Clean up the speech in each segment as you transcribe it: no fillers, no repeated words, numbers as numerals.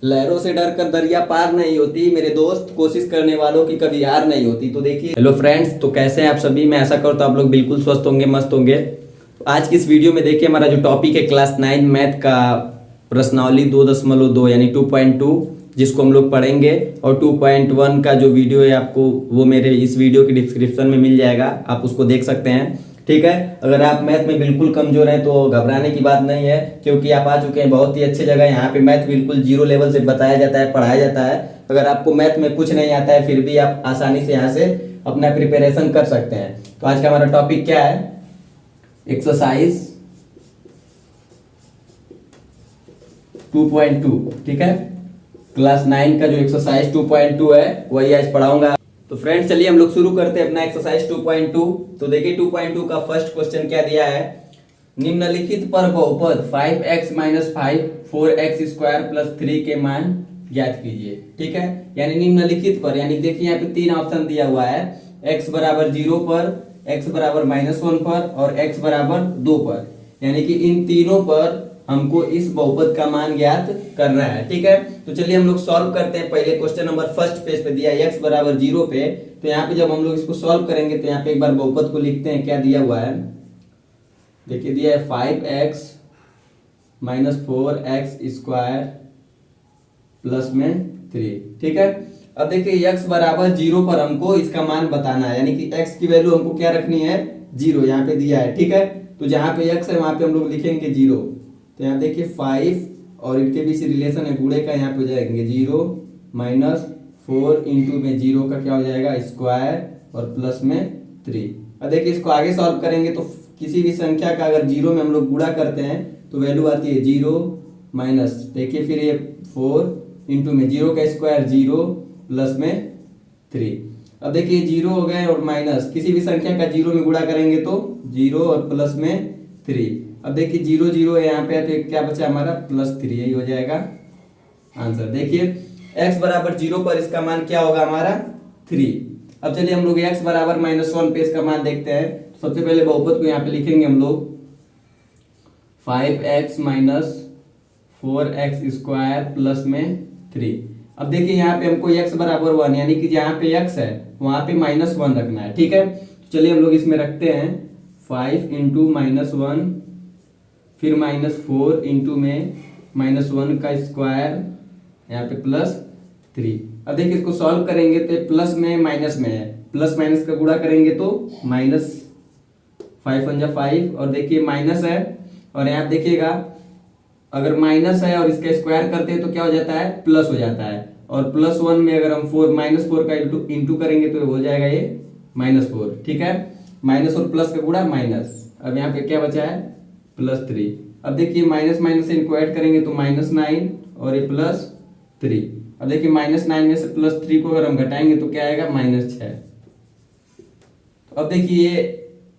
लहरों से डर कर दरिया पार नहीं होती मेरे दोस्त, कोशिश करने वालों की कभी हार नहीं होती। तो देखिए, हेलो फ्रेंड्स, तो कैसे हैं आप सभी। मैं ऐसा करता हूं आप लोग बिल्कुल स्वस्थ होंगे, मस्त होंगे। तो आज की इस वीडियो में देखिए, हमारा जो टॉपिक है क्लास 9 मैथ का प्रश्नावली 2.2 यानी 2.2, जिसको हम लोग पढ़ेंगे। और 2.1 का जो वीडियो है आपको वो मेरे इस वीडियो के डिस्क्रिप्शन में मिल जाएगा, आप उसको देख सकते हैं। ठीक है, अगर आप मैथ में बिल्कुल कमजोर हैं तो घबराने की बात नहीं है, क्योंकि आप आ चुके हैं बहुत ही अच्छी जगह। यहाँ पे मैथ बिल्कुल जीरो लेवल से बताया जाता है, पढ़ाया जाता है। अगर आपको मैथ में कुछ नहीं आता है फिर भी आप आसानी से यहाँ से अपना प्रिपरेशन कर सकते हैं। तो आज का हमारा टॉपिक क्या है, एक्सरसाइज 2.2। ठीक है, क्लास 9 का जो एक्सरसाइज 2.2 है वही आज पढ़ाऊंगा। तो फ्रेंड्स चलिए हम लोग शुरू करते हैं अपना एक्सरसाइज 2.2। तो देखिए 2.2 का फर्स्ट क्वेश्चन क्या दिया है, निम्नलिखित पर बहुपद 5x - 5 4x स्क्वायर प्लस 3 के मान ज्ञात कीजिए। ठीक है, यानी निम्नलिखित पर, यानी देखिए यहाँ पे तीन ऑप्शन दिया हुआ है, x बराबर 0 पर, x बराबर -1 पर और x बराबर 2 पर। यानी कि इन तीनों पर हमको इस बहुपद का मान ज्ञात करना है। ठीक है, तो चलिए हम लोग सॉल्व करते हैं। पहले क्वेश्चन नंबर फर्स्ट पेज पे दिया है x बराबर 0 पे, तो यहाँ पे जब हम लोग इसको सॉल्व करेंगे तो यहाँ पे एक बार बहुपद को लिखते हैं। क्या दिया हुआ है, देखिए दिया है 5x - 4x स्क्वायर प्लस में 3। ठीक है, अब देखिए x बराबर 0 पर हमको इसका मान बताना है, यानी कि x की वैल्यू हमको क्या रखनी है, 0 यहाँ पे दिया है। ठीक है, तो जहां पे x है वहां पे हम लोग लिखेंगे 0। तो यहाँ देखिए 5 और इनके बीच रिलेशन है गुणे का, यहाँ पे हो जाएंगे 0 - 4 इंटू में 0 का क्या हो जाएगा स्क्वायर और प्लस में 3। अब देखिए इसको आगे सॉल्व करेंगे तो किसी भी संख्या का अगर 0 में हम लोग गुणा करते हैं तो वैल्यू आती है 0 माइनस, देखिए फिर ये 4 इंटू में 0 का स्क्वायर 0 प्लस में 3। अब देखिए 0 हो गए और माइनस, किसी भी संख्या का 0 में गुणा करेंगे तो 0 और प्लस में 3। अब देखिए 0 0 है यहाँ पे, तो क्या बचा हमारा +3, यही हो जाएगा आंसर। देखिए x बराबर 0 पर इसका मान क्या होगा हमारा 3। अब चलिए हम लोग x बराबर -1 पे इसका मान देखते हैं। सबसे पहले बहुपद को यहाँ पे लिखेंगे हम लोग 5x - 4x स्क्वायर प्लस में 3। अब देखिए यहाँ पे हमको x बराबर 1, यानी कि जहाँ पे x है वहां पे -1 रखना है। ठीक है, तो चलिए हम लोग इसमें रखते हैं 5 इंटू -1 फिर -4 इंटू में -1 का स्क्वायर यहाँ पे +3। अब देखिए इसको सॉल्व करेंगे तो प्लस में माइनस में है, प्लस माइनस का गुणा करेंगे तो -5 × 5 और देखिए माइनस है, और यहाँ देखिएगा अगर माइनस है और इसका स्क्वायर करते हैं तो क्या हो जाता है, प्लस हो जाता है। और +1 में अगर हम -4 का इंटू करेंगे तो हो जाएगा ये -4। ठीक है, माइनस और प्लस का गुणा माइनस। अब यहाँ पे क्या बचा है +3। अब देखिए माइनस माइनस से इनको ऐड करेंगे तो -9 और ये +3। अब देखिए -9 में से +3 को अगर हम घटाएंगे तो क्या आएगा -6। तो अब देखिए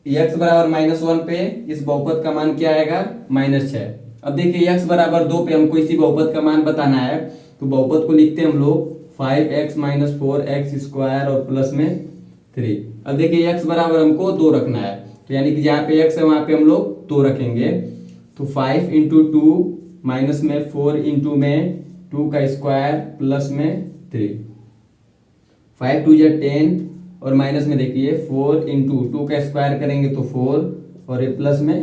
ये x बराबर -1 पे इस बहुपद का मान क्या आएगा -6। अब देखिए x बराबर 2 पे हमको इसी बहुपद का मान बताना है, तो बहुपद को लिखते हैं हम लोग 5x - 4x स्क्वायर और प्लस में 3। अब देखिए x बराबर हमको 2 रखना है, तो यानी कि जहाँ पे x है वहां पे हम लोग 2 रखेंगे। तो 5 इंटू 2 माइनस में 4 इंटू में 2 का स्क्वायर प्लस में 3। 5 2 × 10 और माइनस में देखिए 4 इंटू 2 का स्क्वायर करेंगे तो 4 और ये प्लस में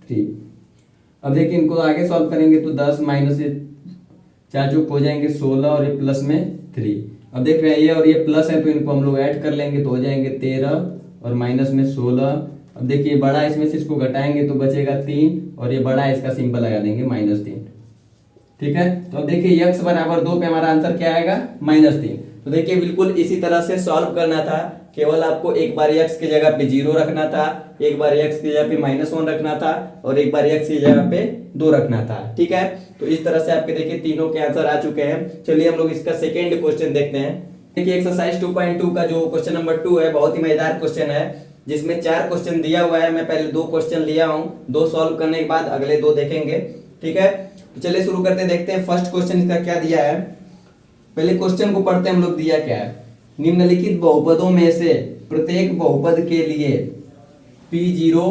3। अब देखिए इनको आगे सॉल्व करेंगे तो 10 माइनस ये 4 चौक हो जाएंगे 16 और ये प्लस में 3। अब देख रहे हैं ये और ये प्लस है तो इनको हम लोग ऐड कर लेंगे तो हो जाएंगे 13 और माइनस में 16। अब देखिए बड़ा इसमें से इसको घटाएंगे तो बचेगा 3 और ये बड़ा इसका सिंबल लगा देंगे -3। ठीक है, तो अब देखिए x बराबर 2 पे हमारा आंसर क्या आएगा -3। तो देखिए बिल्कुल इसी तरह से सॉल्व करना था, केवल आपको एक बार x की जगह पे 0 रखना था, एक बार x की जगह पे -1 रखना था और एक बार x की जगह पे 2 रखना था। ठीक है, तो इस तरह से आपके देखिए तीनों के आंसर आ चुके हैं। चलिए हम लोग इसका सेकेंड क्वेश्चन देखते हैं। देखिए एक्सरसाइज 2.2 का जो क्वेश्चन नंबर 2 है बहुत ही मजेदार क्वेश्चन है, जिसमें 4 क्वेश्चन दिया हुआ है। मैं पहले 2 क्वेश्चन लिया हूँ, 2 सॉल्व करने के बाद अगले 2 देखेंगे। ठीक है, तो चलिए शुरू करते हैं, देखते हैं फर्स्ट क्वेश्चन इसका क्या दिया है। पहले क्वेश्चन को पढ़ते हैं हम लोग, दिया क्या है, निम्नलिखित बहुपदों में से प्रत्येक बहुपद के लिए P0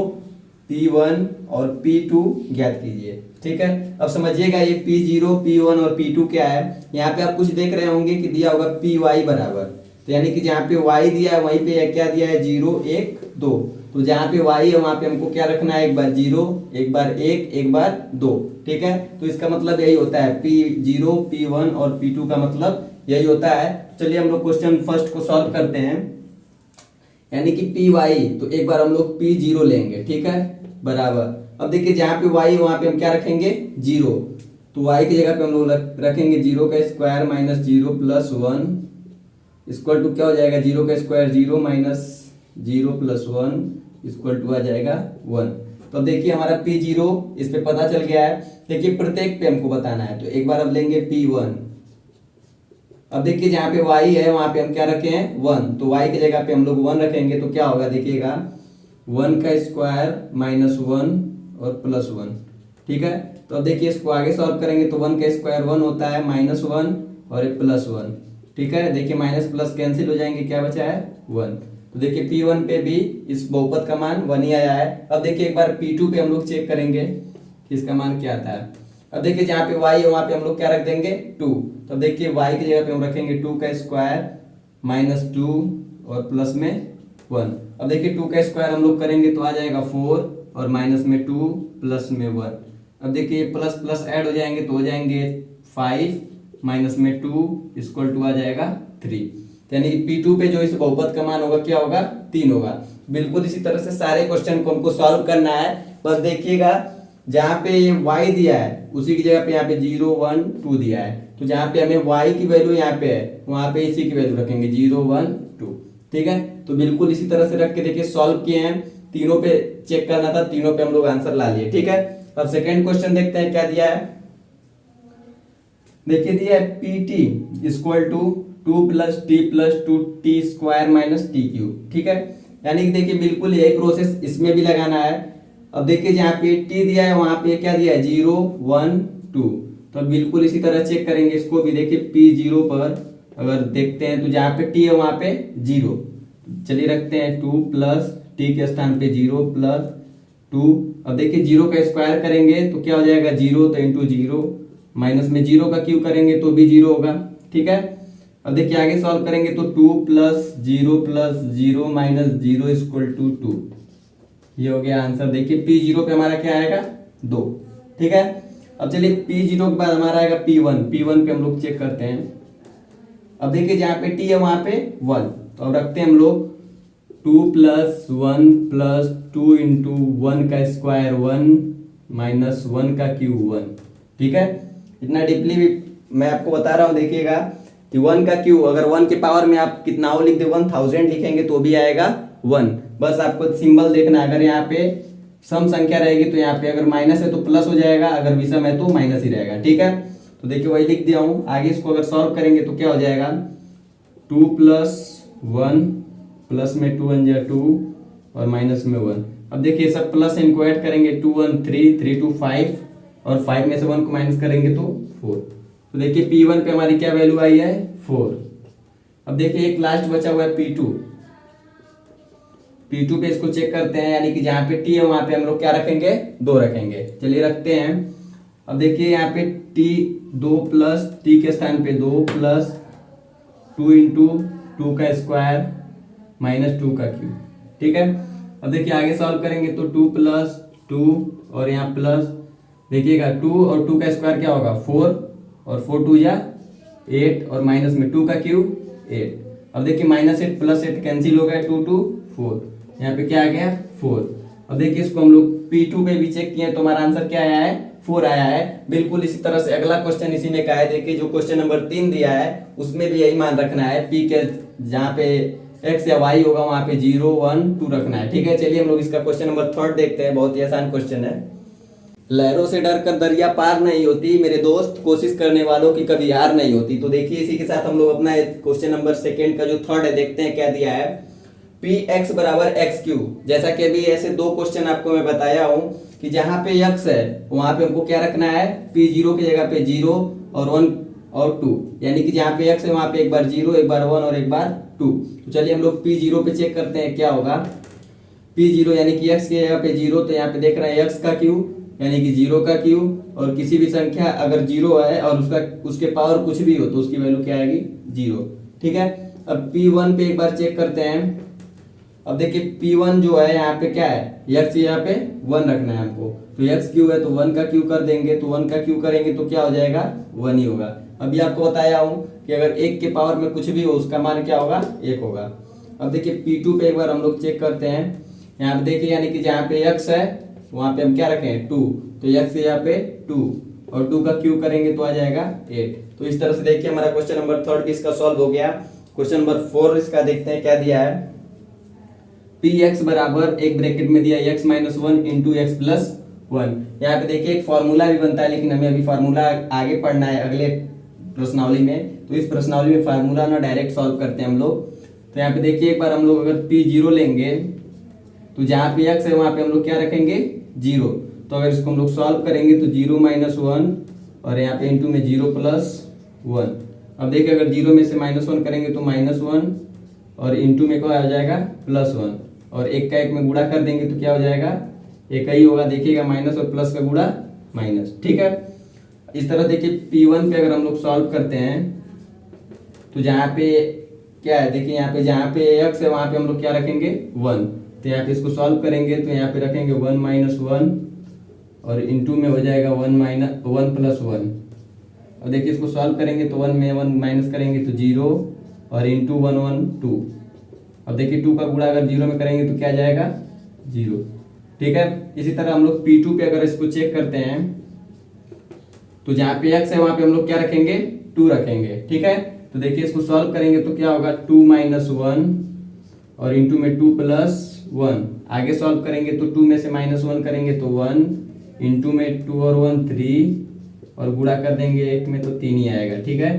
P1 और P2 ज्ञात कीजिए। ठीक है, अब समझिएगा ये P0, P1 और P2 क्या है। यहाँ पे आप कुछ देख रहे होंगे कि दिया होगा Py बराबर, तो यानी कि जहाँ पे y दिया है वहीं पे क्या दिया है 0 1 2, तो जहाँ पे y है वहाँ पे हमको क्या रखना है, एक बार 0, एक बार 1, एक बार 2। ठीक है, तो इसका मतलब यही होता है P0, P1 और P2 का मतलब यही होता है। चलिए हम लोग क्वेश्चन फर्स्ट को सॉल्व करते हैं, यानी कि Py, तो एक बार हम लोग P0 लेंगे। ठीक है, बराबर, अब देखिए जहाँ पे y वहाँ पे हम क्या रखेंगे 0, तो y की जगह पे हम लोग रखेंगे 0 का square minus 0 plus 1 equal to क्या हो जाएगा, 0 का square 0 minus 0 plus 1 equal to आ जाएगा 1। तो अब देखिए हमारा P0 इस पे पता चल गया है। देखिए प्रत्येक पे हमको बताना है, तो एक बार अब लेंगे P1। अब देखिए जहाँ पे y है वहां पे हम क्या रखे हैं 1, तो y की जगह पे हम लोग 1 रखेंगे, तो क्या होगा देखिएगा 1 का स्क्वायर माइनस 1 और प्लस 1। ठीक है, तो अब देखिए इसको आगे सॉल्व करेंगे तो 1 का स्क्वायर 1 होता है माइनस 1 और एक प्लस 1। ठीक है, देखिए माइनस प्लस कैंसिल हो जाएंगे, क्या बचा है 1। तो देखिए P1 पे भी इस बहुपद का मान 1 ही आया है। अब देखिए एक बार P2 पे हम लोग चेक करेंगे कि इसका मान क्या आता है। अब देखिए जहाँ पे y है वहां पे हम लोग क्या रख देंगे 2, तो अब देखिए y की जगह पे हम रखेंगे 2 का स्क्वायर माइनस 2 और प्लस में 1। अब देखिए 2 का स्क्वायर हम लोग करेंगे तो आ जाएगा 4 और माइनस में 2 प्लस में 1। अब देखिए प्लस प्लस ऐड हो जाएंगे तो हो जाएंगे 5 माइनस में 2 इक्वल टू आ जाएगा 3। यानी P2 पे जो इस बहुपद का मान होगा क्या होगा 3 होगा। बिल्कुल इसी तरह से सारे क्वेश्चन को हमको सॉल्व करना है। बस देखिएगा जहाँ पे ये y दिया है उसी की जगह पे यहाँ पे 0 1 2 दिया है, तो जहाँ पे हमें y की वैल्यू यहाँ पे है वहां पे इसी की वैल्यू रखेंगे 0 1 2। ठीक है, तो बिल्कुल इसी तरह से रख के देखिए सॉल्व किए हैं, तीनों पे चेक करना था, तीनों पे हम लोग आंसर ला लिए। ठीक है, अब सेकेंड क्वेश्चन देखते हैं क्या दिया है। देखिए दिया है PT equal to 2 plus t plus 2t square minus t cube. ठीक है, यानी कि देखिए बिल्कुल यही प्रोसेस इसमें भी लगाना है। अब देखिए जहाँ पे t दिया है वहां पे क्या दिया है 0 1 2, तो बिल्कुल इसी तरह चेक करेंगे इसको भी। देखिए P0 पर अगर देखते हैं तो जहाँ पे t है वहां पे 0, चलिए रखते हैं 2 प्लस t के स्थान पे 0 प्लस 2। अब देखिए 0 का स्क्वायर करेंगे तो क्या हो जाएगा 0, तो इंटू 0 माइनस में 0 का क्यूब करेंगे तो भी 0 होगा। ठीक है, अब देखिए आगे सॉल्व करेंगे तो 2 प्लस 0 माइनस 0 इक्वल टू 2, ये हो गया आंसर। देखिए P0 पे हमारा क्या आएगा 2। ठीक है, अब चलिए P0 के बाद हमारा आएगा P1 पे हम लोग चेक करते हैं। अब देखिए जहाँ पे t है वहां पे 1, तो अब रखते हैं हम लोग 2 प्लस 1 प्लस 2 इंटू 1 का स्क्वायर 1 माइनस 1 का क्यूब 1। ठीक है, इतना डीपली भी मैं आपको बता रहा हूँ। देखिएगा कि 1 का क्यूब अगर 1 के पावर में आप कितना हो लिख दे 1000 लिखेंगे तो भी आएगा 1। बस आपको सिंबल देखना है, अगर यहाँ पे सम संख्या रहेगी तो यहाँ पे अगर माइनस है तो प्लस हो जाएगा, अगर विषम है तो माइनस ही रहेगा। ठीक है, तो देखिए वही लिख दिया हूँ। आगे इसको अगर सॉल्व करेंगे तो क्या हो जाएगा 2 प्लस 1 प्लस में 2 1 2 और माइनस में 1। अब देखिए सब प्लस इनको ऐड करेंगे 2 1 3 3 2 5 और 5 में से 1 को माइनस करेंगे तो 4। तो देखिए P1 पे हमारी क्या वैल्यू आई है 4। अब देखिए एक लास्ट बचा हुआ है P2 पे इसको चेक करते हैं, यानी कि जहाँ पे t है वहां पे हम लोग क्या रखेंगे 2 रखेंगे। चलिए रखते हैं। अब देखिए यहाँ पे t 2 प्लस t के स्थान पे 2 प्लस 2 इंटू 2 का स्क्वायर माइनस 2 का क्यूब। ठीक है, अब देखिए आगे सॉल्व करेंगे तो 2 प्लस 2 और यहाँ प्लस देखिएगा 2 और 2 का स्क्वायर क्या होगा 4 और 4 2 या 8 और माइनस में 2 का क्यूब 8। अब देखिए माइनस 8 प्लस 8 कैंसिल हो गया 2 2 4, यहाँ पे क्या आ गया 4। अब देखिए इसको हम लोग P2 पे भी चेक किए तो हमारा आंसर क्या आया है 4 आया है। बिल्कुल इसी तरह से अगला क्वेश्चन इसी में का है। देखिए जो क्वेश्चन नंबर 3 दिया है उसमें भी यही मान रखना है, P के जहाँ पे x या y होगा वहां पे 0 1 2 रखना है। ठीक है, चलिए हम लोग इसका क्वेश्चन नंबर 3 देखते हैं। बहुत ही आसान क्वेश्चन है। लहरों से डरकर दरिया पार नहीं होती मेरे दोस्त, कोशिश करने वालों की कभी हार नहीं होती। तो देखिए इसी के साथ हम लोग अपना क्वेश्चन नंबर 2 का जो 3 है देखते हैं क्या दिया है। Px बराबर एक्स क्यूब। जैसा कि अभी ऐसे 2 क्वेश्चन आपको मैं बताया हूं कि जहां पे x है वहां पे हमको क्या रखना है P0 की जगह पे 0 और 1 और 2, यानी कि जहां पे x है वहां पे एक बार 0 एक बार 1 और एक बार 2। तो चलिए हम लोग P0 पे चेक करते हैं क्या होगा। P0 यानी कि x की जगह पे 0, तो यहाँ पे देख रहे हैं x का क्यू यानी कि 0 का क्यू, और किसी भी संख्या अगर 0 है और उसके पावर कुछ भी हो तो उसकी वैल्यू क्या आएगी 0। ठीक है, अब P1 पे एक बार चेक करते हैं। अब देखिए P1 जो है यहाँ पे क्या है, x यहाँ पे 1 रखना है हमको, तो x क्यू है तो 1 का क्यू कर देंगे, तो 1 का क्यू करेंगे तो क्या हो जाएगा 1 ही होगा। अभी आपको बताया हूँ कि अगर 1 के पावर में कुछ भी हो उसका मान क्या होगा 1 होगा। अब देखिए P2 पे एक बार हम लोग चेक करते हैं। यहाँ पे देखिए यानी कि जहाँ पे x है वहाँ पे हम क्या रखें 2, तो x यहाँ पे 2 और 2 का क्यू करेंगे तो आ जाएगा 8। तो इस तरह से देखिए हमारा क्वेश्चन नंबर 3 इसका सॉल्व हो गया। क्वेश्चन नंबर 4 इसका देखते हैं क्या दिया है। Px बराबर एक ब्रैकेट में दिया x minus 1 into x plus 1। यहाँ पे देखिए एक फॉर्मूला भी बनता है, लेकिन हमें अभी फार्मूला आगे पढ़ना है अगले प्रश्नावली में, तो इस प्रश्नावली में फार्मूला ना डायरेक्ट सॉल्व करते हैं हम लोग। तो यहाँ पे देखिए एक बार हम लोग अगर P0 लेंगे तो जहाँ पे x है वहाँ पे हम लोग क्या रखेंगे 0, तो अगर इसको हम लोग सॉल्व करेंगे तो 0 माइनस 1 और यहाँ पे इंटू में 0 प्लस 1। अब देखिए अगर 0 में से माइनस 1 करेंगे तो माइनस 1 और इंटू में क्या हो जाएगा प्लस 1, और एक का एक में गुणा कर देंगे तो क्या हो जाएगा एक ही होगा। देखिएगा माइनस और प्लस का गुणा माइनस। ठीक है, इस तरह देखिए P1 पे अगर हम लोग सॉल्व करते हैं तो जहाँ पे क्या है देखिए यहाँ पे जहाँ पे x है वहाँ पे हम लोग क्या रखेंगे 1, तो यहाँ पे इसको सॉल्व करेंगे तो यहाँ पे रखेंगे 1 माइनस 1 और इंटू में हो जाएगा 1 प्लस 1। और देखिए इसको सॉल्व करेंगे तो 1 में 1 माइनस करेंगे तो 0 और इंटू 1 1 2। अब देखिए 2 का गुणा अगर 0 में करेंगे तो क्या जाएगा 0। ठीक है, इसी तरह हम लोग P2 पे अगर इसको चेक करते हैं तो जहाँ पे x है वहाँ पे हम लोग क्या रखेंगे 2 रखेंगे। ठीक है, तो देखिए इसको सॉल्व करेंगे तो क्या होगा 2 माइनस 1 और इंटू में 2 प्लस 1। आगे सॉल्व करेंगे तो 2 में से माइनस 1 करेंगे तो 1 इंटू में 2 और 1 3 और गुणा कर देंगे 1 में तो 3 ही आएगा। ठीक है,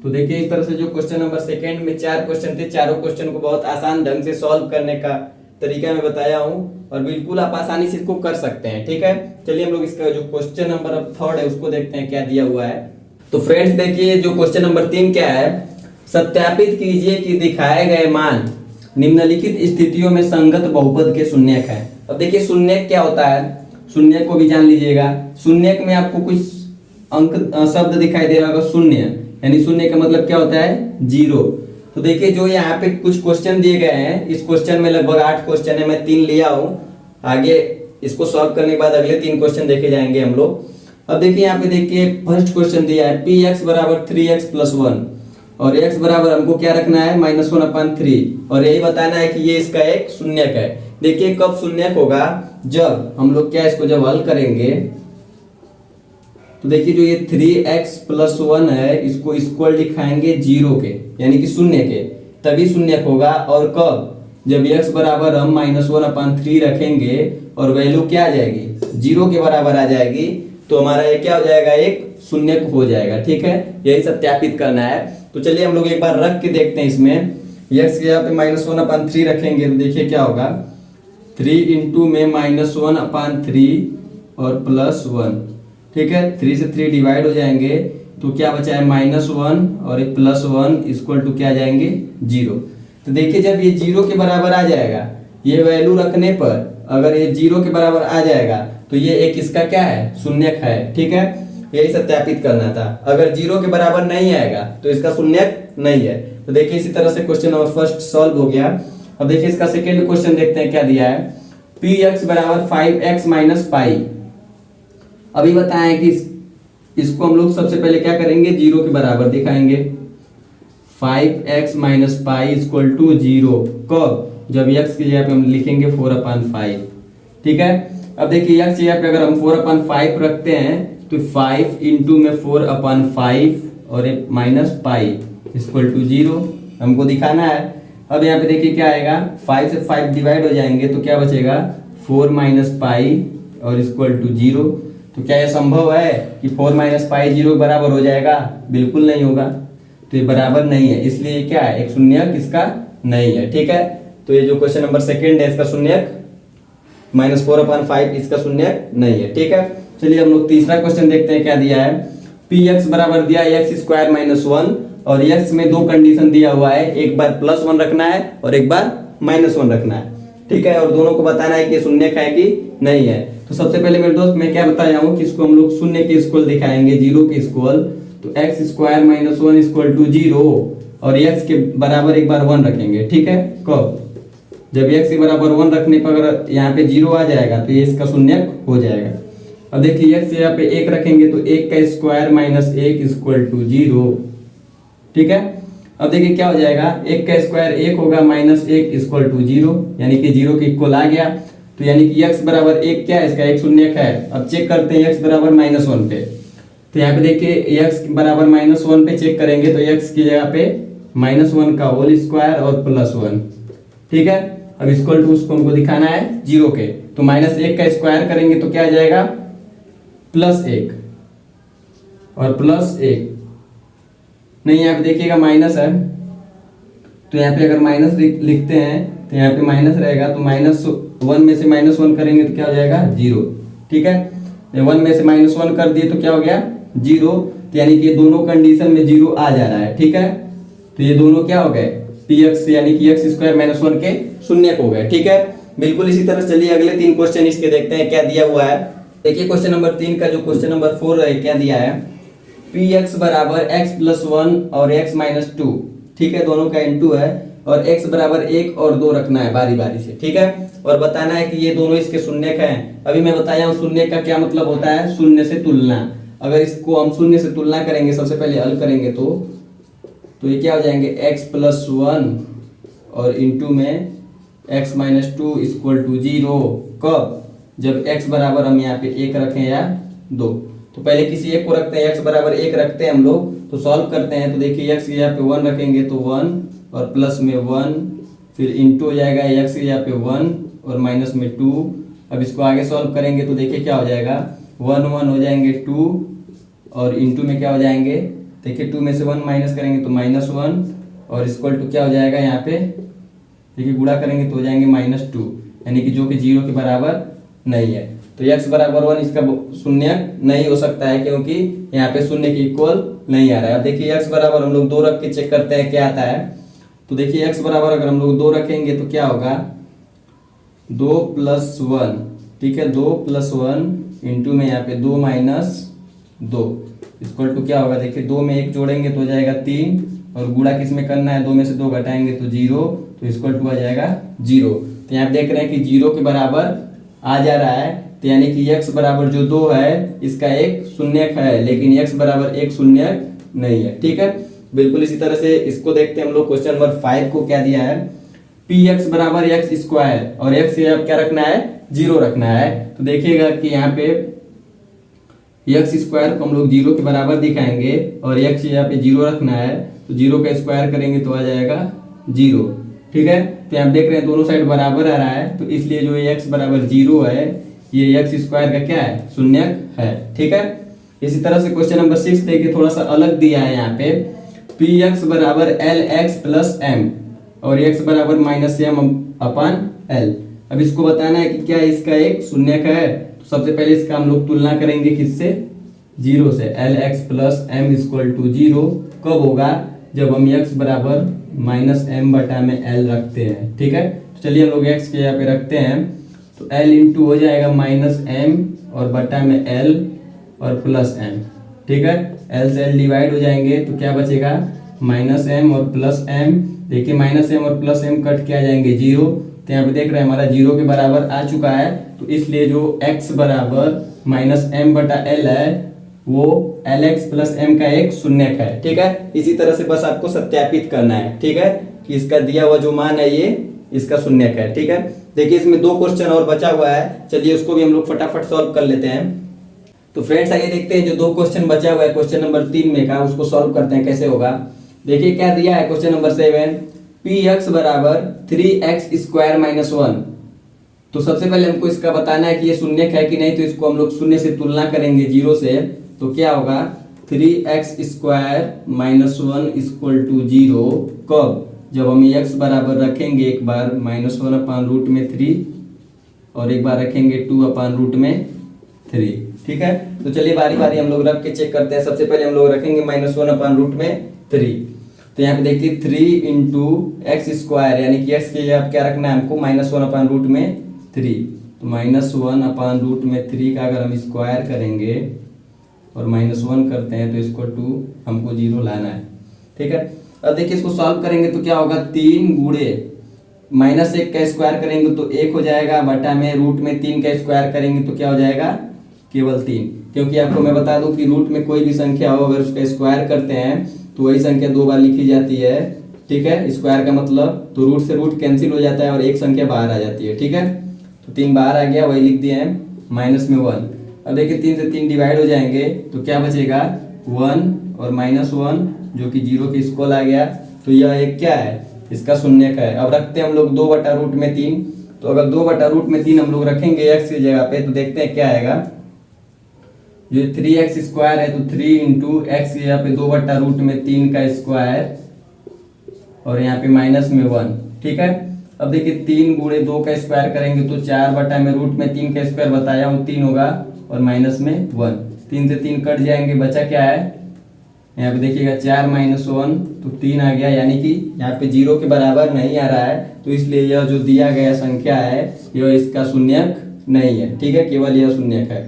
तो देखिए इस तरह से जो क्वेश्चन नंबर सेकंड में 4 क्वेश्चन थे, चारों क्वेश्चन को बहुत आसान ढंग से सॉल्व करने का तरीका मैं बताया हूँ और बिल्कुल आप आसानी से इसको कर सकते हैं। ठीक है, चलिए हम लोग इसका जो क्वेश्चन नंबर अब 3 है उसको देखते हैं क्या दिया हुआ है। तो फ्रेंड्स देखिए जो क्वेश्चन नंबर 3 क्या है, सत्यापित कीजिए कि दिखाए गए मान निम्नलिखित स्थितियों में संगत बहुपद के शून्यक है। अब देखिए शून्यक क्या होता है, शून्यक को भी जान लीजिएगा। शून्यक में आपको कुछ अंक शब्द दिखाई दे रहा होगा शून्य, यानी शून्य का मतलब क्या होता है 0। तो देखिए जो यहाँ पे कुछ क्वेश्चन दिए गए हैं, इस क्वेश्चन में लगभग 8 क्वेश्चन है, मैं 3 लिया हूँ। आगे इसको सॉल्व करने के बाद अगले 3 क्वेश्चन देखे जाएंगे हम लोग। अब देखिए यहाँ पे देखिए फर्स्ट क्वेश्चन दिया है Px बराबर 3x प्लस 1 और x बराबर हमको क्या रखना है -1/3 और यही बताना है कि ये इसका एक शून्यक है। देखिए कब शून्यक होगा, जब हम लोग क्या इसको जब हल करेंगे तो देखिए जो ये 3x प्लस 1 है इसको इक्वल दिखाएंगे 0 के यानी कि शून्य के, तभी शून्यक होगा। और कब, जब x बराबर हम -1/3 रखेंगे और वैल्यू क्या आ जाएगी 0 के बराबर आ जाएगी, तो हमारा ये क्या हो जाएगा एक शून्यक हो जाएगा। ठीक है, यही सत्यापित करना है। तो चलिए हम लोग एक बार रख के देखते हैं। इसमें x के यहाँ पे -1/3 रखेंगे तो देखिए क्या होगा 3 इंटू में -1/3 और प्लस 1। ठीक है, 3 से 3 डिवाइड हो जाएंगे तो क्या बचा है -1 और एक प्लस 1 इक्वल टू क्या आ जाएंगे 0। तो देखिए जब ये 0 के बराबर आ जाएगा, ये वैल्यू रखने पर अगर ये 0 के बराबर आ जाएगा तो ये एक इसका क्या है शून्यक है। ठीक है, यही सत्यापित करना था। अगर 0 के बराबर नहीं आएगा तो इसका शून्यक नहीं है। तो देखिए इसी तरह से क्वेश्चन नंबर फर्स्ट सॉल्व हो गया। अब देखिए इसका सेकेंड क्वेश्चन देखते हैं क्या दिया है। Px बराबर 5x माइनस पाई। अभी बताएं कि इसको हम लोग सबसे पहले क्या करेंगे 0 के बराबर दिखाएंगे। 5x minus pi equal to 0 कब, जब x की जगह पे हम लिखेंगे 4/5। ठीक है, अब देखिए x की जगह पे अगर हम 4/5 रखते हैं तो 5 इंटू में 4/5 और एक माइनस पाई इक्वल टू 0 हमको दिखाना है। अब यहाँ पे देखिए क्या आएगा 5 से 5 डिवाइड हो जाएंगे तो क्या बचेगा 4 माइनस पाई और इक्वल टू 0। तो क्या यह संभव है कि 4 माइनस पाई 0 बराबर हो जाएगा? बिल्कुल नहीं होगा। तो ये बराबर नहीं है, इसलिए क्या है एक शून्यक इसका नहीं है। ठीक है, तो ये जो क्वेश्चन नंबर सेकेंड है इसका शून्यक -4/5 इसका शून्यक नहीं है। ठीक है, चलिए हम लोग तीसरा क्वेश्चन देखते हैं क्या दिया है। Px बराबर दिया x² - 1 और x में दो कंडीशन दिया हुआ है, एक बार +1 रखना है और एक बार -1 रखना है। ठीक है, और दोनों को बताना है कि शून्य है कि नहीं है। तो सबसे पहले मेरे दोस्त मैं क्या बताया हूँ कि इसको हम लोग शून्य के स्क्वायर दिखाएंगे, जीरो के स्क्वायर। तो x square minus one equal to zero, और एक्स के बराबर एक बार वन रखेंगे, ठीक है। कब? जब एक्स के बराबर वन रखने पर अगर यहाँ पे जीरो आ जाएगा तो ये इसका शून्य हो जाएगा। अब देखिए एक्स यहाँ पे एक रखेंगे तो एक का स्क्वायर माइनस एक इक्वल टू जीरो, ठीक है। अब देखिए क्या हो जाएगा, एक का स्क्वायर एक होगा माइनस एक इक्वल टू जीरो, यानी कि जीरो के इक्वल आ गया। तो यानी कि x बराबर एक क्या है, इसका एक शून्य है। अब चेक करते हैं x बराबर माइनस वन पे। तो यहाँ पे देखिए x बराबर माइनस वन पे चेक करेंगे तो x की जगह पे माइनस वन का होल स्क्वायर और प्लस वन, ठीक है। अब इक्वल टू उसको हमको दिखाना है जीरो के, तो माइनस एक का स्क्वायर करेंगे तो क्या आ जाएगा, प्लस एक और प्लस एक। नहीं यहाँ पे देखिएगा माइनस है, तो यहाँ पे अगर माइनस लिखते हैं तो यहाँ पे माइनस रहेगा, तो माइनस वन में से माइनस वन करेंगे तो क्या हो जाएगा, जीरो, ठीक है। वन में से माइनस वन कर दिए तो क्या हो गया, जीरो। तो यानी कि दोनों कंडीशन में जीरो आ जा रहा है, ठीक है। तो ये दोनों क्या हो गए, पी एक्स यानी कि एक्स स्क्वायर माइनस वन के शून्य हो गए, ठीक है। बिल्कुल इसी तरह चलिए अगले तीन क्वेश्चन इसके देखते हैं क्या दिया हुआ है। देखिए क्वेश्चन नंबर 3 का जो क्वेश्चन नंबर 4 है क्या दिया है, पी एक्स बराबर एक्स प्लस वन और एक्स माइनस टू, ठीक है, दोनों का इनटू है, और x बराबर एक और दो रखना है बारी बारी से, ठीक है। और बताना है कि ये दोनों इसके शून्य का है। अभी मैं बताया हूँ शून्य का क्या मतलब होता है, शून्य से तुलना। अगर इसको हम शून्य से तुलना करेंगे, सबसे पहले हल करेंगे तो ये क्या हो जाएंगे, x प्लस वन और इंटू में x minus two equal to zero. कब? जब x बराबर हम यहाँ पे एक रखें या दो। तो पहले किसी एक को रखते हैं, x बराबर एक रखते हैं हम लोग, तो सॉल्व करते हैं। तो देखिए x यहाँ पे वन रखेंगे तो वन और प्लस में वन, फिर इंटू हो जाएगा x यहाँ पे वन और माइनस में टू। अब इसको आगे सॉल्व करेंगे तो देखिए क्या हो जाएगा, वन वन हो जाएंगे टू और इंटू में क्या हो जाएंगे, देखिए टू में से वन माइनस करेंगे तो माइनस वन और इक्वल टू क्या हो जाएगा, यहाँ पे देखिए गुणा करेंगे तो हो जाएंगे माइनस टू, यानी कि जो कि जीरो के बराबर नहीं है। तो x बराबर वन इसका शून्य नहीं हो सकता है, क्योंकि यहाँ पे शून्य के इक्वल नहीं आ रहा है। अब देखिए x बराबर हम लोग दो रख के चेक करते हैं क्या आता है। तो देखिए x बराबर अगर हम लोग दो रखेंगे तो क्या होगा, दो प्लस वन, ठीक है, दो प्लस वन इंटू में यहाँ पे दो माइनस दो इक्वल टू क्या होगा, देखिए दो में एक जोड़ेंगे तो हो जाएगा तीन, और गुणा किस में करना है, दो में से दो घटाएंगे तो जीरो, तो इक्वल टू आ जाएगा जीरो। तो यहाँ देख रहे हैं कि जीरो के बराबर आ जा रहा है, तो यानी कि x बराबर जो दो है इसका एक शून्य है, लेकिन x बराबर एक शून्य नहीं है, ठीक है। बिल्कुल इसी तरह से इसको देखते हैं हम लोग। क्वेश्चन नंबर 5 को क्या दिया है, पी एक्स बराबर एक्स स्क्वायर और x यहाँ क्या रखना है, जीरो रखना है। तो देखिएगा कि यहाँ पे एक्स स्क्वायर को हम लोग जीरो के बराबर दिखाएंगे और x यहाँ पे जीरो रखना है, तो जीरो का स्क्वायर करेंगे तो आ जाएगा जीरो, ठीक है। तो आप देख रहे हैं दोनों साइड बराबर आ रहा है, तो इसलिए जो x बराबर जीरो है ये एक्स स्क्वायर का क्या है, शून्य है, ठीक है। इसी तरह से क्वेश्चन नंबर 6 देखिए, थोड़ा सा अलग दिया है यहाँ पे, पी एक्स बराबर एल एक्स प्लस एम और एक्स बराबर माइनस एम अपन एल। अब इसको बताना है कि क्या इसका एक शून्य का है। तो सबसे पहले इसका हम लोग तुलना करेंगे किससे, जीरो से। L x plus m equal to zero कब होगा, जब हम एक्स बराबर माइनस एम बटा में एल रखते हैं, ठीक है। तो चलिए हम लोग एक्स के यहाँ पे रखते हैं, तो एल इंटू हो जाएगा माइनस एम और बटा में एल और प्लस एम, ठीक है। एल से एल डिवाइड हो जाएंगे तो क्या बचेगा, माइनस एम और प्लस एम। देखिए माइनस एम और प्लस एम कट के आ जाएंगे जीरो। तो यहाँ पे देख रहे हैं हमारा जीरो के बराबर आ चुका है, तो इसलिए जो x बराबर माइनस एम बटा एल है वो एल एक्स प्लस एम का एक शून्य है, ठीक है। इसी तरह से बस आपको सत्यापित करना है, ठीक है, कि इसका दिया हुआ जो मान है ये इसका शून्य है, ठीक है। देखिए इसमें दो क्वेश्चन और बचा हुआ है, चलिए उसको भी हम लोग फटाफट सॉल्व कर लेते हैं। तो फ्रेंड्स आइए देखते हैं जो दो क्वेश्चन बचा हुआ है क्वेश्चन नंबर 3 में का, उसको सॉल्व करते हैं कैसे होगा। देखिए क्या दिया है क्वेश्चन नंबर 7, पी एक्स बराबर 3x स्क्वायर माइनस वन। तो सबसे पहले हमको इसका बताना है कि ये शून्य है कि नहीं, तो इसको हम लोग शून्य से तुलना करेंगे जीरो से। तो क्या होगा, 3x square minus one equal to zero कब, जब हम x बराबर रखेंगे एक बार माइनस वन अपान रूट में 3 और एक बार रखेंगे 2 अपान रूट में 3, ठीक है। तो चलिए बारी बारी हम लोग रख के चेक करते हैं। सबसे पहले हम लोग रखेंगे माइनस वन अपान रूट में 3, तो यहाँ पे देखिए 3 इंटू एक्स स्क्वायर, यानी कि एक्स के लिए आप क्या रखना है हमको -1/√3। तो -1/√3 का अगर हम स्क्वायर करेंगे और -1 करते हैं तो इसको 2 हमको 0 लाना है। ठीक है, अब देखिए इसको सॉल्व करेंगे तो क्या होगा, 3 गुणे -1 का स्क्वायर करेंगे तो 1 हो जाएगा, बटा में रूट में 3 का स्क्वायर करेंगे तो क्या हो जाएगा, केवल 3। क्योंकि आपको मैं बता दूं कि रूट में कोई भी संख्या हो अगर उसका स्क्वायर करते हैं तो वही संख्या 2 बार लिखी जाती है। ठीक है, स्क्वायर का मतलब तो रूट से रूट कैंसिल हो जाता है और एक संख्या बाहर आ जाती है। ठीक है, तो 3 बाहर आ गया, वही लिख दिए हैं -1। अब देखिए 3 से 3 डिवाइड हो जाएंगे तो क्या बचेगा, 1 और -1 जो कि 0 की स्क्वायर आ गया। तो यह एक क्या है, इसका शून्यक है। अब रखते हैं हम लोग 2/√3। तो अगर 2/√3 हम लोग रखेंगे एक्स की जगह पे तो देखते हैं क्या आएगा। ये 3x स्क्वायर है तो 3 इंटू एक्स यहाँ पे 2/√3 का स्क्वायर और यहाँ पे -1। ठीक है, अब देखिए 3 गुणे 2 का स्क्वायर करेंगे तो 4/√3 का स्क्वायर बताया हूँ 3 होगा और -1। 3 से 3 कट जाएंगे, बचा क्या है, यहाँ पे देखिएगा 4 -1 तो 3 आ गया, यानी कि यहाँ पे 0 के बराबर नहीं आ रहा है। तो इसलिए यह जो दिया गया संख्या है यह इसका शून्यक नहीं है। ठीक है, केवल यह शून्यक है।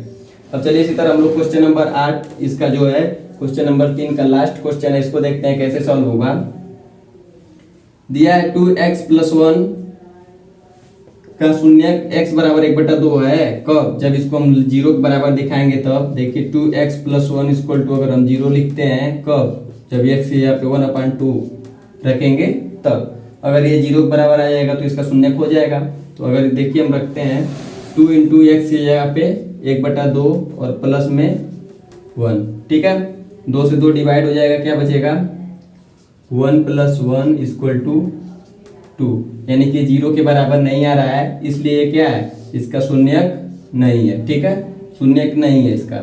अब चलिए इसी तरह हम लोग क्वेश्चन नंबर 8 इसका जो है क्वेश्चन नंबर 3 का लास्ट क्वेश्चन है, इसको देखते हैं कैसे सॉल्व होगा। दिया है 2x + 1 का शून्यक x बराबर 1/2 है। कब, जब इसको हम 0 के बराबर दिखाएंगे तब। देखिए 2x + 1 = अगर हम 0 लिखते हैं कब, जब x यहाँ पे 1/2 रखेंगे तब। अगर ये 0 के बराबर आ जाएगा तो इसका शून्यक हो जाएगा। तो अगर देखिए हम रखते हैं 2 इंटू एक्स की जगह पे 1/2 और प्लस में 1। ठीक है, 2 से 2 डिवाइड हो जाएगा, क्या बचेगा, 1 + 1 = 2, यानी कि 0 के बराबर नहीं आ रहा है, इसलिए क्या है, इसका शून्यक नहीं है। ठीक है, शून्यक नहीं है इसका।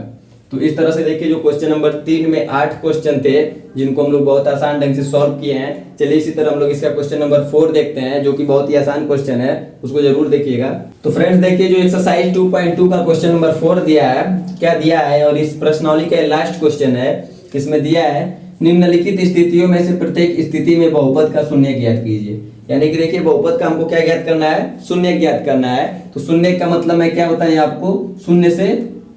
तो इस तरह से देखिए जो क्वेश्चन नंबर 3 में 8 क्वेश्चन थे जिनको हम लोग बहुत आसान ढंग से सॉल्व किए हैं। चलिए इसी तरह हम लोग इसका क्वेश्चन नंबर 4 देखते हैं जो कि बहुत ही आसान क्वेश्चन है, उसको जरूर देखिएगा। तो फ्रेंड्स देखिए जो एक्सरसाइज 2.2 का क्वेश्चन नंबर 4 दिया है, क्या दिया है, और इस प्रश्नावली का लास्ट क्वेश्चन है। इसमें दिया है निम्नलिखित स्थितियों में से प्रत्येक स्थिति में बहुपद का शून्य ज्ञात कीजिए। यानी कि देखिए बहुपद का हमको क्या ज्ञात करना है, शून्य ज्ञात करना है। तो शून्य का मतलब है क्या होता है आपको, शून्य से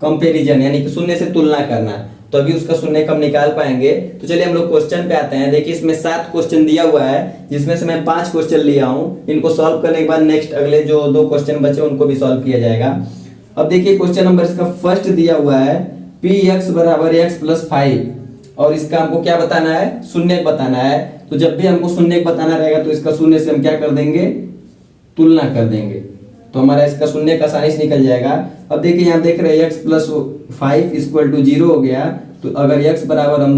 कंपैरिजन, यानी कि शून्य से तुलना करना, तो अभी उसका शून्य हम निकाल पाएंगे। तो चलिए हम लोग क्वेश्चन पे आते हैं। देखिए इसमें 7 क्वेश्चन दिया हुआ है जिसमें से मैं 5 क्वेश्चन लिया हूं। इनको सॉल्व करने के बाद नेक्स्ट अगले जो 2 क्वेश्चन बचे उनको भी सॉल्व किया जाएगा। अब देखिए क्वेश्चन नंबर इसका फर्स्ट दिया हुआ है px = x + 5 और इसका हमको क्या बताना है, शून्य बताना है। तो जब भी हमको शून्य बताना रहेगा तो इसका शून्य से हम क्या कर देंगे, तुलना कर देंगे, तो हमारा इसका शून्य का आसानी से निकल जाएगा। अब देखिए यहाँ देख रहे हैं x + 5 = 0 हो गया। तो अगर x बराबर हम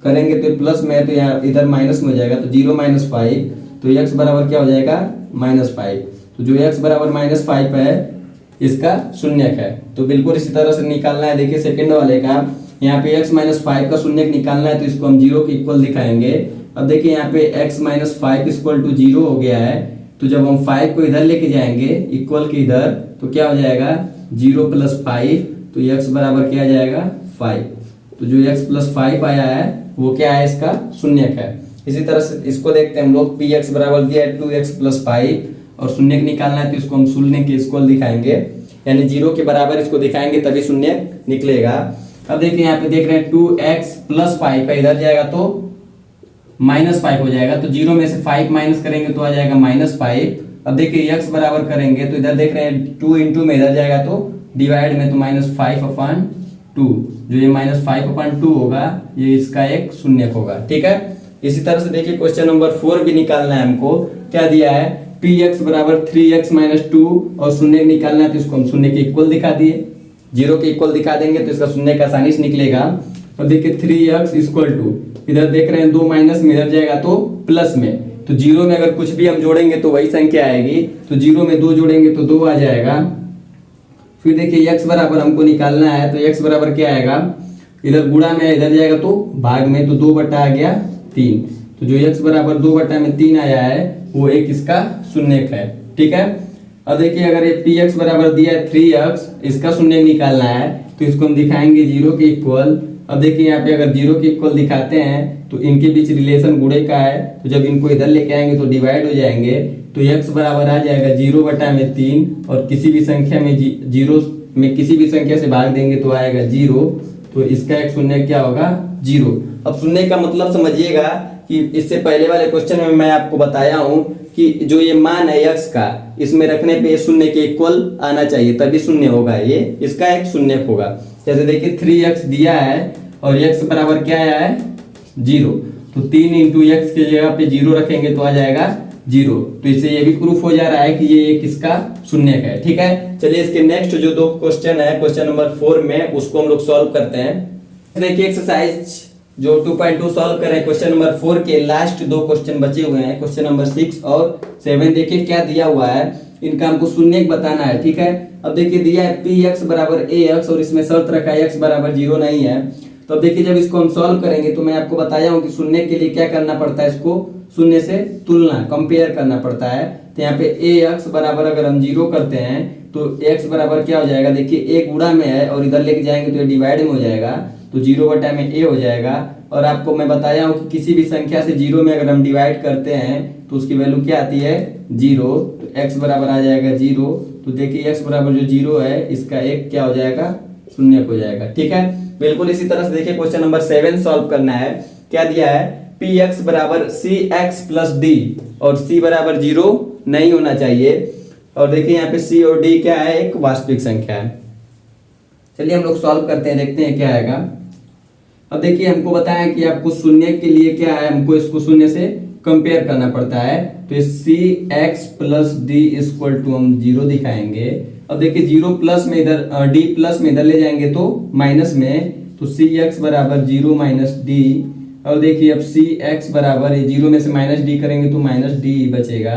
करेंगे तो प्लस में है तो यहाँ इधर माइनस में हो जाएगा, तो 0 - 5 तो x बराबर क्या हो जाएगा, -5। तो जो x बराबर -5 है इसका शून्यक है। तो बिल्कुल इसी तरह से निकालना है। देखिए सेकंड वाले का यहाँ पे x - 5 का शून्यक निकालना है तो इसको हम 0 के इक्वल दिखाएंगे। अब देखिए यहाँ पे x - 5 = 0 हो गया है। तो जब हम 5 को इधर लेके जाएंगे इक्वल के इधर तो क्या हो जाएगा, 0 + 5 तो x बराबर क्या आ जाएगा, 5। तो जो x + 5 आया है वो क्या है, इसका शून्यक है। इसी तरह से इसको देखते हैं हम लोग, px बराबर दिया है 2x + 5 और शून्यक निकालना है तो इसको हम शून्य के इक्वल दिखाएंगे, यानी 0 के बराबर इसको दिखाएंगे तभी शून्यक निकलेगा। अब देखिए यहाँ पे देख रहे हैं 2x + 5 का इधर जाएगा तो -5 हो जाएगा। तो 0 में से 5 माइनस करेंगे तो आ जाएगा -5। अब देखिए x बराबर करेंगे तो इधर देख रहे हैं 2 इंटू में इधर जाएगा तो डिवाइड में तो -5/2, जो ये -5/2 होगा ये इसका एक शून्यक होगा। ठीक है, इसी तरह से देखिए क्वेश्चन नंबर 4 भी निकालना है हमको। क्या दिया है, px = 3x - 2 और शून्य निकालना है तो इसको हम शून्य के इक्वल दिखा दिए, 0 के इक्वल दिखा देंगे तो इसका शून्य का आसानी से निकलेगा। अब देखिए 3x = इधर देख रहे हैं 2 माइनस में इधर जाएगा तो प्लस में, तो 0 में अगर कुछ भी हम जोड़ेंगे तो वही संख्या आएगी। तो 0 में 2 जोड़ेंगे तो 2 आ जाएगा। फिर देखिए x बराबर हमको निकालना है तो x बराबर क्या आएगा, इधर गुणा में इधर जाएगा तो भाग में, तो 2 बटा आ गया 3। तो जो x बराबर 2 बटा में 3 आया है वो एक इसका शून्यक है। ठीक है, अब देखिए अगर ये px बराबर दिया है 3x, इसका शून्यक निकालना है तो इसको हम दिखाएंगे 0 के इक्वल। अब देखिए यहाँ पे अगर जीरो के इक्वल दिखाते हैं तो इनके बीच रिलेशन गुणे का है, तो जब इनको इधर लेके आएंगे तो डिवाइड हो जाएंगे, तो x बराबर आ जाएगा 0/3 और किसी भी संख्या में जीरो में किसी भी संख्या से भाग देंगे तो आएगा 0, तो इसका एक शून्य क्या होगा 0। अब शून्य का मतलब समझिएगा कि इससे पहले वाले क्वेश्चन में मैं आपको बताया हूं कि जो ये मान है x का, इसमें रखने पे शून्य के इक्वल आना चाहिए तभी शून्य होगा, ये इसका एक शून्य होगा। जैसे देखिए 3x दिया है और x बराबर क्या आया है 0, तो 3 × x की जगह पे 0 रखेंगे तो आ जाएगा 0, तो इससे ये भी प्रूफ हो जा रहा है कि ये किसका शून्य का है। ठीक है, चलिए इसके नेक्स्ट जो दो क्वेश्चन है क्वेश्चन नंबर 4 में उसको हम लोग सॉल्व करते हैं। देखिए एक्सरसाइज जो 2.2 सॉल्व करें, क्वेश्चन नंबर 4 के लास्ट दो क्वेश्चन बचे हुए हैं, क्वेश्चन नंबर 6 और 7। देखिए क्या दिया हुआ है, इनका हमको शून्य बताना है। ठीक है, अब देखिए दिया है px बराबर ax और इसमें शर्त रखा है x बराबर 0 नहीं है। तो अब देखिए जब इसको हम सॉल्व करेंगे तो मैं आपको बताया हूं कि शून्य के लिए क्या करना पड़ता है, इसको शून्य से तुलना कंपेयर करना पड़ता है। तो यहाँ पे ax बराबर अगर हम 0 करते हैं तो x बराबर क्या हो जाएगा, देखिए a गुणा में है और इधर लेके जाएंगे तो ये डिवाइड में हो जाएगा, तो 0/में a हो जाएगा। और आपको मैं बताया हूँ कि किसी भी संख्या से 0 में अगर हम डिवाइड करते हैं तो उसकी वैल्यू क्या आती है 0, तो x बराबर आ जाएगा 0। तो देखिए x बराबर जो 0 है इसका एक क्या हो जाएगा शून्य हो जाएगा। ठीक है, बिल्कुल इसी तरह से देखिए क्वेश्चन नंबर 7 सॉल्व करना है। क्या दिया है, px बराबर cx + d और c बराबर 0 नहीं होना चाहिए। और देखिए यहाँ पे c और d क्या है, एक वास्तविक संख्या है। चलिए हम लोग सॉल्व करते हैं, देखते हैं क्या आएगा। अब देखिए हमको बताया कि आपको शून्य के लिए क्या है, हमको इसको शून्य से कंपेयर करना पड़ता है। तो cx + d = हम 0 दिखाएंगे। अब देखिए 0 प्लस में इधर d प्लस में इधर ले जाएंगे तो माइनस में, तो cx बराबर 0 - d। और देखिए अब cx बराबर 0 में से -d करेंगे तो -d बचेगा।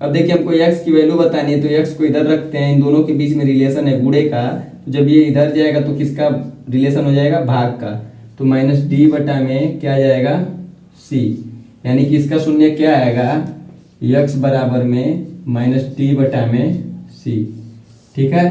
अब देखिए हमको x की वैल्यू बतानी है, तो x को इधर रखते हैं, इन दोनों के बीच में रिलेशन है गुणे का, तो जब ये इधर जाएगा तो किसका रिलेशन हो जाएगा भाग का, तो -d में क्या आ जाएगा c, यानी कि इसका शून्य क्या आएगा x बराबर में -d में c। ठीक है,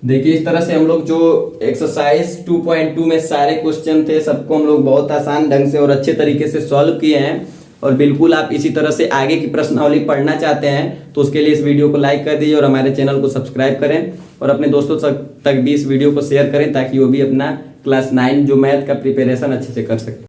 देखिए इस तरह से हम लोग जो एक्सरसाइज 2.2 में सारे क्वेश्चन थे सबको हम लोग बहुत आसान ढंग से और अच्छे तरीके से सॉल्व किए हैं। और बिल्कुल आप इसी तरह से आगे की प्रश्नावली पढ़ना चाहते हैं तो उसके लिए इस वीडियो को लाइक कर दीजिए और हमारे चैनल को सब्सक्राइब करें और अपने दोस्तों तक भी इस वीडियो को शेयर करें ताकि वो भी अपना क्लास 9 जो मैथ का प्रिपरेशन अच्छे से कर सके।